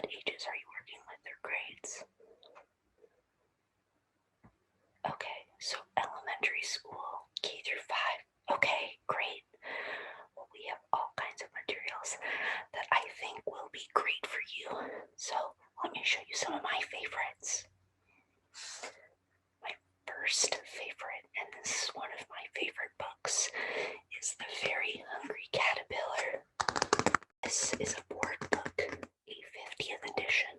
What ages are you working with their grades? Okay, so elementary school, K through 5. Okay, great. Well, we have all kinds of materials that I think will be great for you. So let me show you some of my favorites. My first favorite, and this is one of my favorite books, is The Very Hungry Caterpillar. This is a board book, a 50th edition.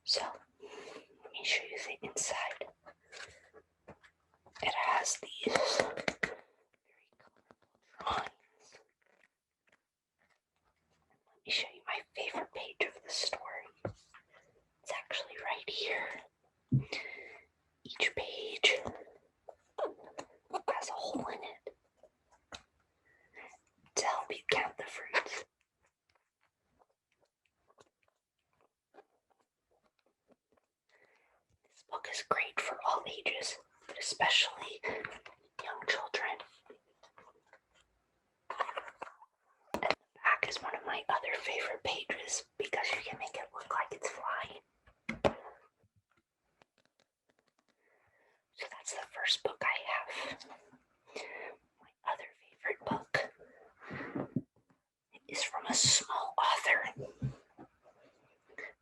So let me show you the inside. It has these very colorful drawings. Let me show you my favorite page of the story. It's actually right here. Each page has a hole in it to help you count the fruits. This book is great for all ages, but especially young children. And the back is one of my other favorite pages because you can make it look like it's flying. So that's the first book I have. My other favorite book is from a small author,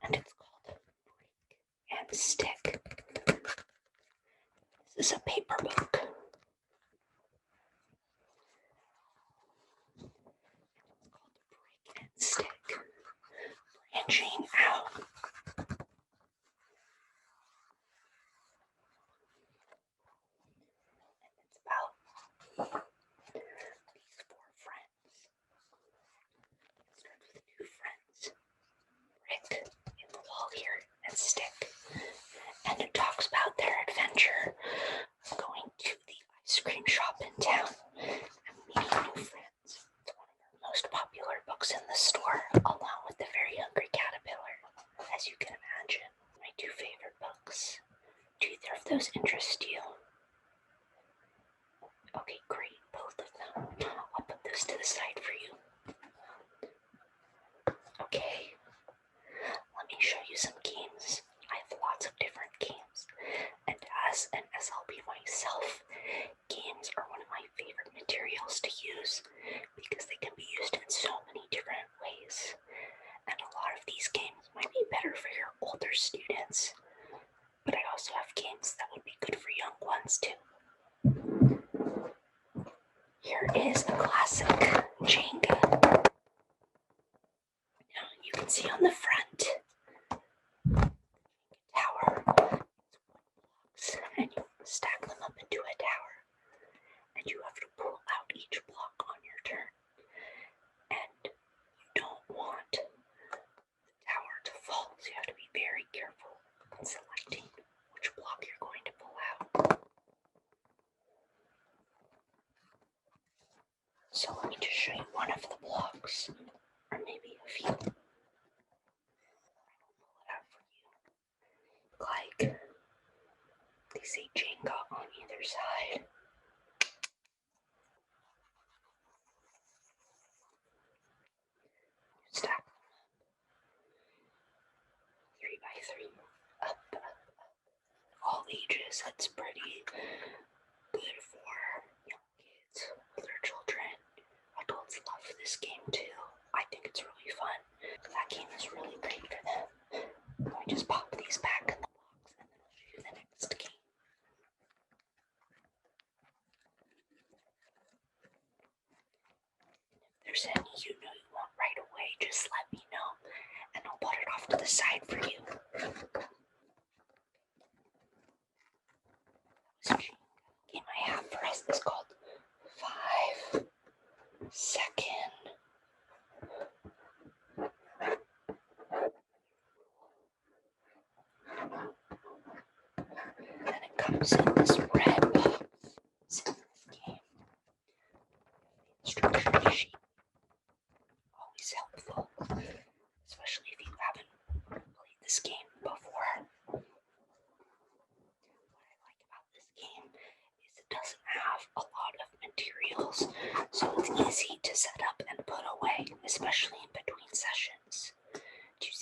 and it's called Break and Stick. This is a paper book. It's called Break and Stick, Branching Out. And it's about these 4 friends. It starts with 2 friends, Rick in the wall here, and Stick. And it talks about their adventure going to the ice cream shop in town and meeting new friends. It's one of our most popular books in the store, along with The Very Hungry Caterpillar, as you can imagine. My 2 favorite books. Do either of those interest you? Okay, great, both of them. I'll put those to the side for you. Okay, let me show you some games. I have lots of different games, and as an SLP myself, games are one of my favorite materials to use because they can be used in so many different ways. And a lot of these games might be better for your older students, but I also have games that would be good for young ones too. Here is a classic Jenga. Now you can see on the front tower, it's wood blocks, and you stack them up into a tower, and you have to pull out each block on your turn. And you don't want the tower to fall, so you have to be very careful in selecting which block you're going to pull out. So let me just show you one of the blocks, or maybe a few. I will pull it out for you. Like, they say Jenga on either side. Stack them up. 3 by 3. Up. All ages. That's pretty good for young kids, older children. Adults love this game too. I think it's really fun. That game is really great for them. Let me just pop these back in the box and then I'll show you the next game. If there's any you want right away, just let me know and I'll put it off to the side for you. This game I have for us is called 5 Second and it comes in this red box. It's in this game. Instruction sheet. Always helpful, especially if you haven't played this game before. What I like about this game is it doesn't have a lot of materials, so it's easy to set up and put away, especially in between sessions. Do you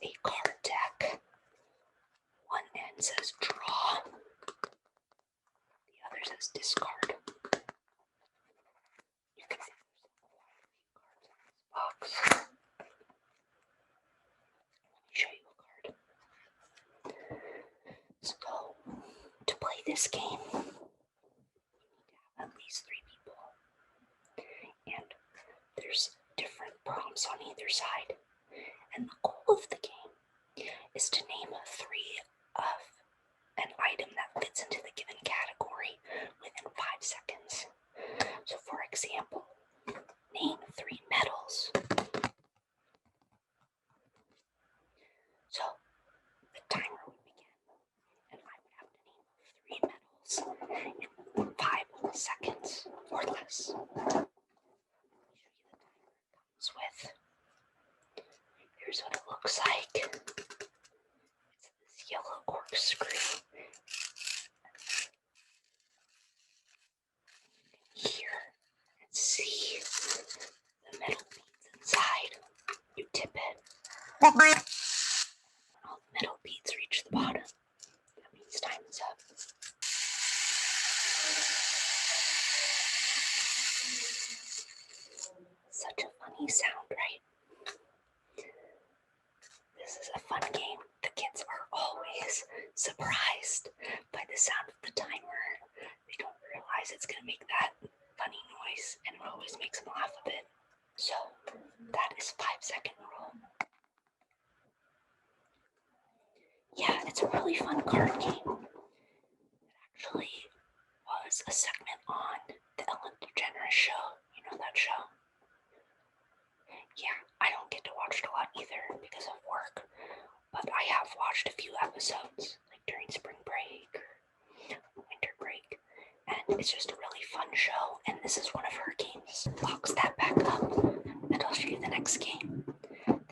a card deck. One end says draw, the other says discard. You can see there's cards in this box. Let me show you a card. So, to play this game, you need to have at least 3 people. And there's different prompts on either side. And the goal of the game is to name 3 of an item that fits into the given category within 5 seconds. So for example, name 3 metals. So the timer would begin, and I would have to name 3 metals in 5 seconds or less. With. Here's what it looks like. It's this yellow corkscrew. Here and see the metal beads inside. You tip it. When all the metal beads reach the bottom, that means time is up. Such a funny sound, right? This is a fun game. The kids are always surprised by the sound of the timer. They don't realize it's going to make that funny noise, and it always makes them laugh a bit. So, that is 5-second rule. Yeah, it's a really fun card game. It actually was a segment on the Ellen DeGeneres show. You know that show? Yeah, I don't get to watch it a lot either because of work, but I have watched a few episodes, like during spring break or winter break, and it's just a really fun show, and this is one of her games. Box that back up, and I'll show you the next game.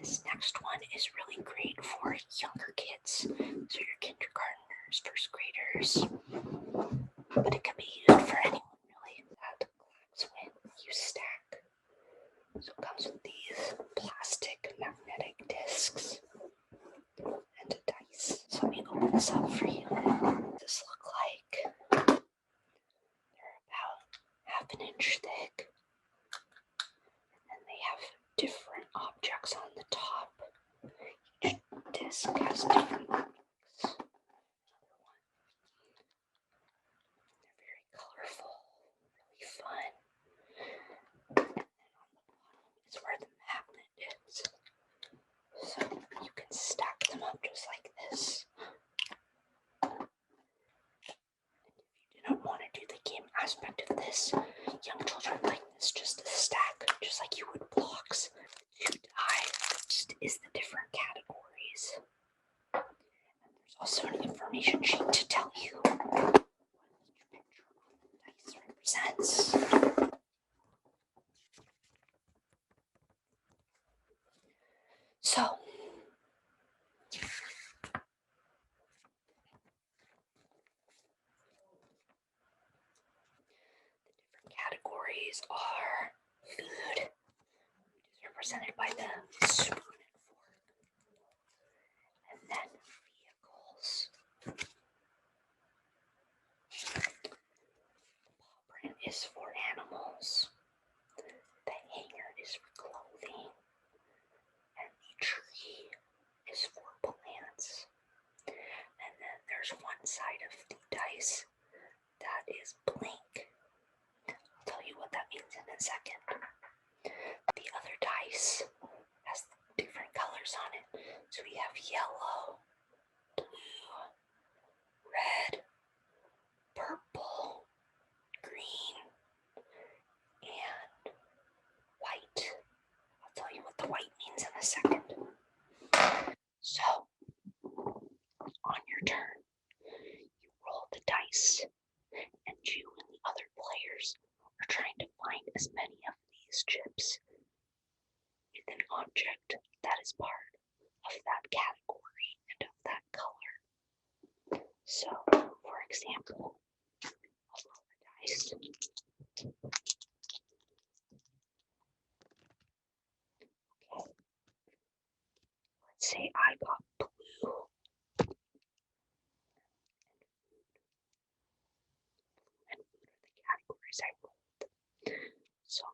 This next one is really great for younger kids, so your kindergartners, first graders, but it can be used for anyone really. That Clack's when you stack. So it comes with these plastic magnetic discs and a dice. So let me open this up for you. What does this look like? They're about 1/2 inch thick. And they have different objects on the top. Each disc has different objects. Another one. They're very colorful, really fun. Is where the magnet is. So you can stack them up just like this. And if you didn't want to do the game aspect of this, young children like this just to stack, just like you would blocks. To die just is the different categories. And there's also an information sheet to tell you what each picture on the dice represents. So, the different categories are food, which is represented by the spoon and fork, and then vehicles. The paw print is for animals, the hanger is for clothing, and the tree is for plants. And then there's one side of the dice that is blank. I'll tell you what that means in a second. The other dice has different colors on it. So we have yellow, blue, red, purple, green, and white. I'll tell you what the white means in a second. So, on your turn, you roll the dice, and you and the other players are trying to find as many of these chips with an object that is part of that category and of that color. So, for example, I'll roll the dice. Okay. Say I got blue and food are the categories I rolled. So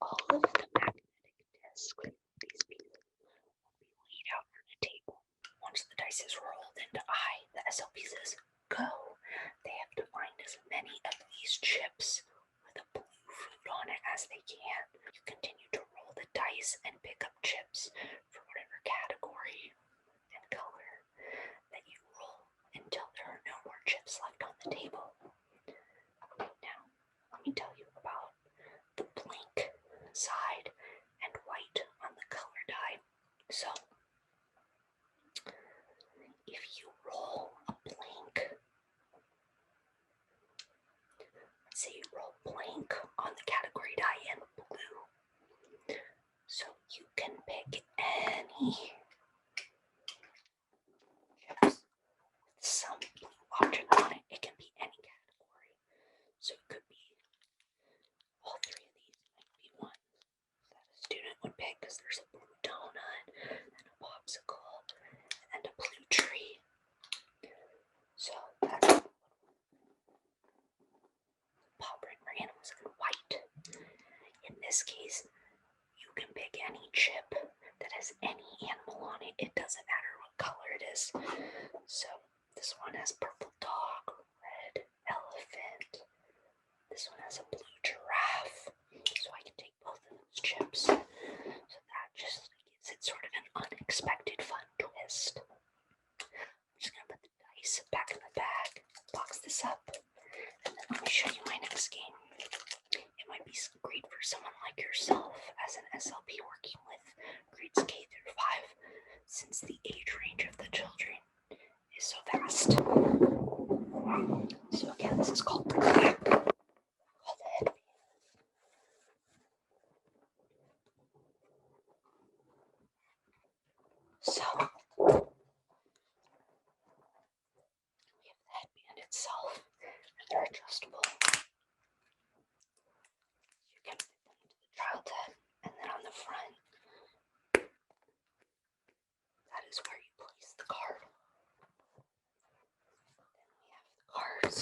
all of the magnetic discs, these pieces, will be laid out on a table. Once the dice is rolled into I, the SLP says go. They have to find as many of these chips with a blue food on it as they can. You continue to roll the dice and pick up chips for whatever category and color that you roll until there are no more chips left on the table. Now, let me tell you about the blank side and white on the color die. So, if you roll a blank, let's say you roll blank on the category die in blue, so you can pick any chips with some blue object on it. It can be any category. So it could be all three of these might be one that a student would pick because there's a blue donut and a popsicle and a blue tree. So that's paw print for animals in white. In this case, you can pick any chip that has any animal on it. It doesn't matter what color it is. So this one has purple dog, red elephant. This one has a blue giraffe. So I can take both of those chips. So that just gives it sort of an unexpected fun twist. I'm just going to put the dice back in the bag, box this up, and then let me show you my next game. It might be great for someone like yourself as an SLP working with grades K through 5, since the age range of the children is so vast. So again, this is called Clack. Called Hedbanz. So we have the headband itself, and they're adjustable. You can fit them to the child head, and then on the front, that is where you place the card. Then we have the cards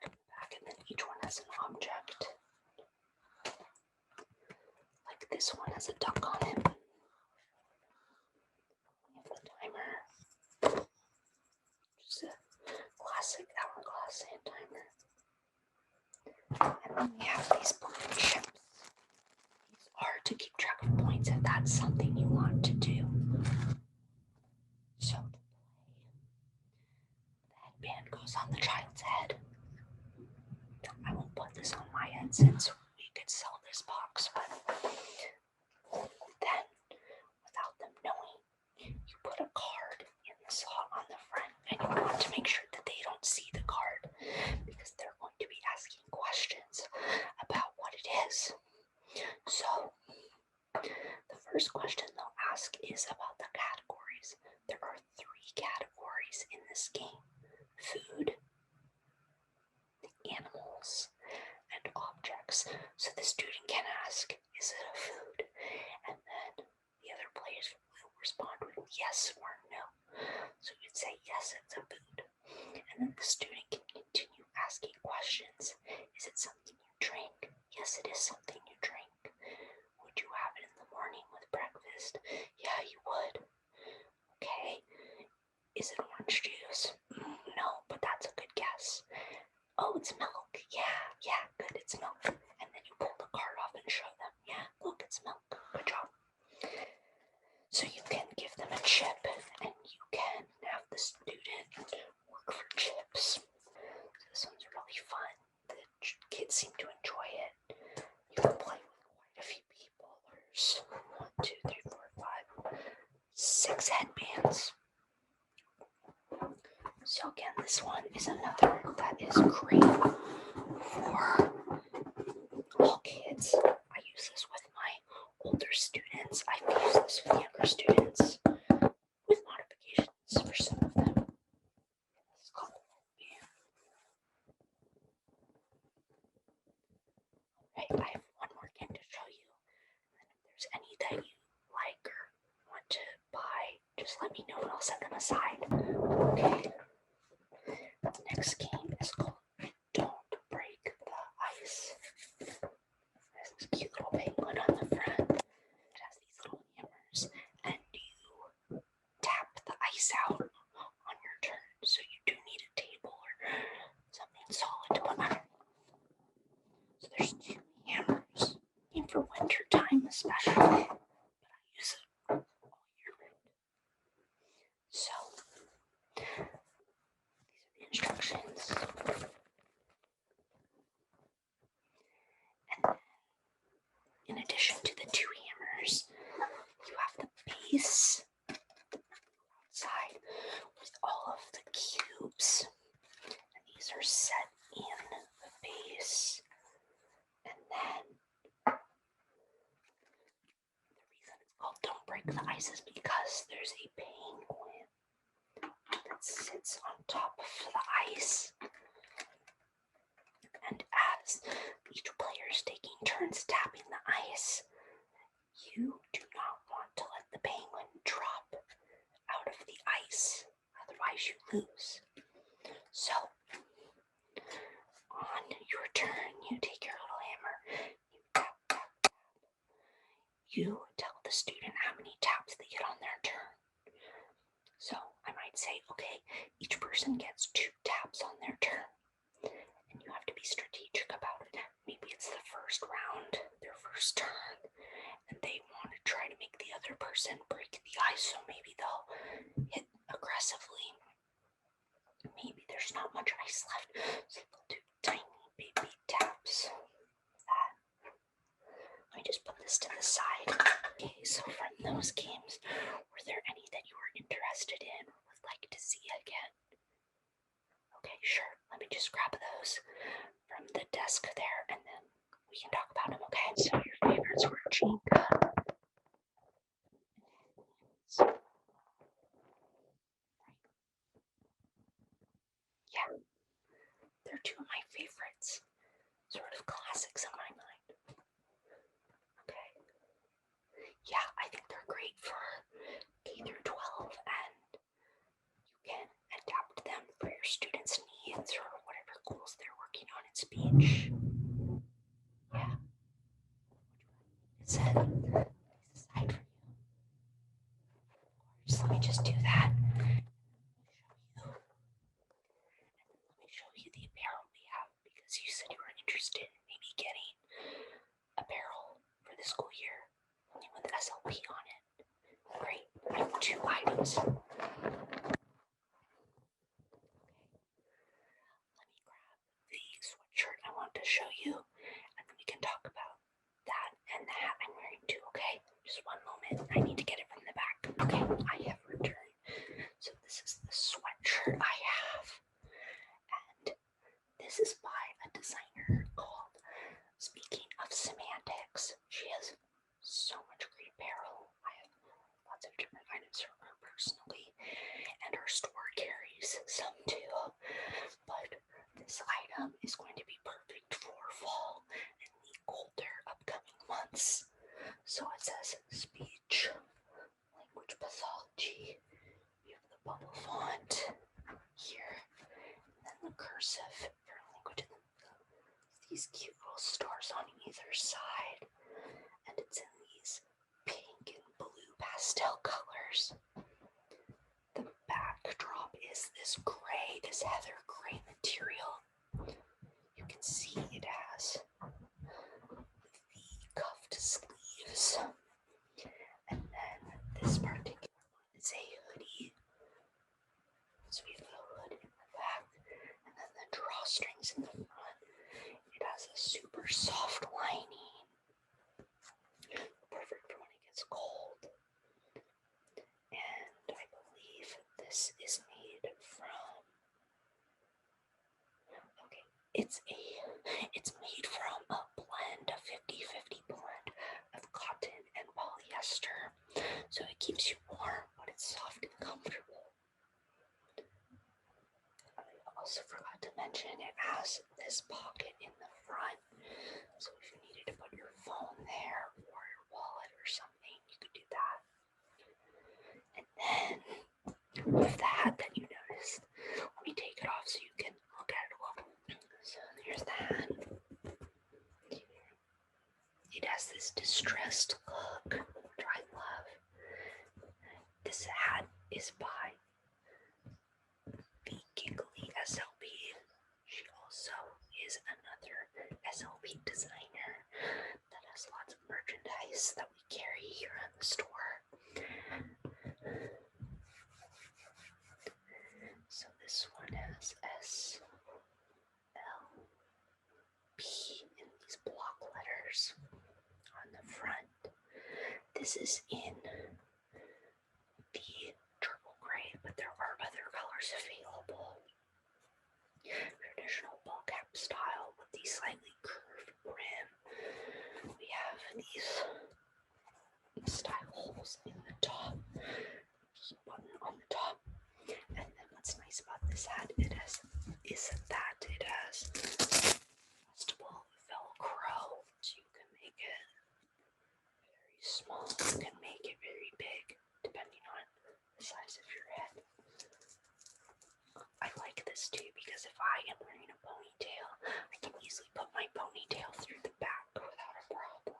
back, and then each one has an object. Like this one has a duck on it. We have the timer, just a classic hourglass hand timer. And then we have these blue chips. These are to keep track of points if that's something you want to do. So to play, the headband goes on the child's head. I won't put this on my head since we could sell this box, but then, without them knowing, you put a card in the slot on the front, and you want to make sure that they don't see the card because they're going to be asking questions about what it is. So, the first question they'll ask is about the categories. There are 3 categories in this game: food, animals, and objects. So the student can ask, is it a food? And then the other players will respond with yes or no. So you'd say, yes, it's a food. And then the student can continue asking questions. Is it something you drink? Yes, it is something you drink. Would you have it in the morning with breakfast? Yeah, you would. Okay. Is it orange juice? No, but that's a good guess. Oh, it's milk. Yeah, good, it's milk. And then you pull the card off and show them. Yeah, look, it's milk. Good job. So you can give them a chip, and you can have the student work for chips. So this one's really fun. The kids seem to enjoy it. You can play with quite a few people. There's 1, 2, 3, 4, 5, 6 headbands. So again, this one is another that is great for all kids. I use this with my older students. I've used this with younger students with modifications for some of them. This is called Headband. Alright, I have one more game to show you. And if there's any that you like or want to buy, just let me know and I'll set them aside. Okay. The next game is called Don't Break the Ice. There's this cute little penguin on the front. It has these little hammers, and you tap the ice out on your turn. So you do need a table or something solid to put on. So there's 2 hammers. And for winter time especially, but I use it all year round. So these are the instructions. And then, in addition to the 2 hammers, you have the base outside with all of the cubes. And these are set in the base. And then the reason it's called Don't Break the Ice is because there's a penguin that sits on top of the ice. And as each player is taking turns tapping the ice, you do not want to let the penguin drop out of the ice, otherwise you lose. So, on your turn, you take your little hammer, you tap, tap, tap. You tell the student how many taps they get on their turn. So, I might say, okay, each person gets 2 taps on their turn. And you have to be strategic about it. Maybe it's the first round, their first turn, and they want to try to make the other person break the ice, so maybe they'll hit aggressively. Maybe there's not much ice left, so they'll do tiny baby taps. Let me just put this to the side. Okay, so from those games, were there any that you were interested in or would like to see again? Okay, sure. Let me just grab those from the desk there, and then we can talk about them, okay? So your favorites were Jenga. Yeah, they're 2 of my favorites. Sort of classics in my mind. Okay. Yeah, I think they're great for K through 12, and you can adapt them for your students' needs or whatever goals they're working on in speech. Yeah. It's a side for you. Just let me just do that. Let me show you the apparel we have, because you said you were interested in maybe getting apparel for the school year, only with SLP on it. Great. I have 2 items. Let me grab the sweatshirt I want to show you, and then we can talk about that and the hat I'm wearing too, okay? Just one moment. I need to get it from the back. Okay, I have returned. So this is the sweatshirt I have. And this is by a designer called, speaking of Samantics, she has so much great apparel. I have lots of different items from her personally, and her store carries some too. But this item is going to be perfect for fall and the colder upcoming months. So it says Speech-Language Pathology. You have the bubble font here, and then the cursive for language, and these cute little stars on either side, and it's in these pink and blue pastel colors. The backdrop is this gray, this heather gray material. You can see it has the cuffed sleeves, and then this particular one is a hoodie. So we have the hood in the back, and then the drawstrings in the front. It has a super soft lining, perfect for when it gets cold. And I believe this is made from, okay, it's made from a blend, a 50-50 blend of cotton and polyester. So it keeps you warm, but it's soft and comfortable. I also forgot to mention it has this pocket in the front. So if you needed to put your phone there or your wallet or something, you could do that. of the hat that you noticed. Let me take it off so you can look at it a little. So there's the hat. It has this distressed look, which I love. This hat is by the Giggly SLP. She also is another SLP designer that has lots of merchandise that we carry here in the store. So this one has SLP in these block letters on the front. This is in the turtle gray, but there are other colors available. Traditional ball cap style with the slightly curved brim. We have these style holes in the top, button on the top. And then what's nice about this hat is that it has adjustable Velcro, so you can make it very small, you can make it very big, depending on the size of your head. I like this too because if I am wearing a ponytail, I can easily put my ponytail through the back without a problem.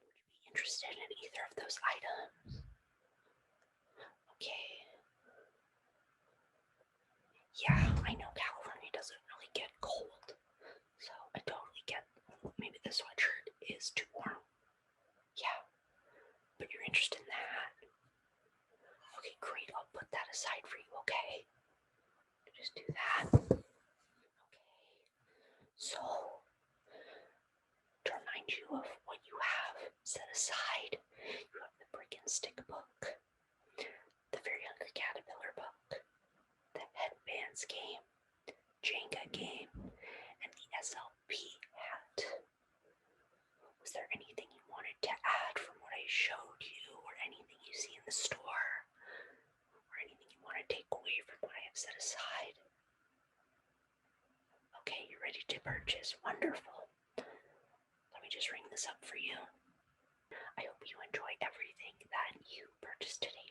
Would you be interested in either of those items? Okay. Yeah, I know California doesn't really get cold, so I totally get maybe the sweatshirt is too warm. Yeah, but you're interested in that. Okay, great. I'll put that aside for you, okay? Just do that. Okay. So, to remind you of what you have set aside, you have the Brick and Stick book, the Very Hungry Caterpillar book, the Hedbanz game, Jenga game, and the SLP hat. Was there anything you wanted to add from what I showed you, or anything you see in the store, or anything you want to take away from what I have set aside? Okay, you're ready to purchase. Wonderful. Let me just ring this up for you. I hope you enjoy everything that you purchased today.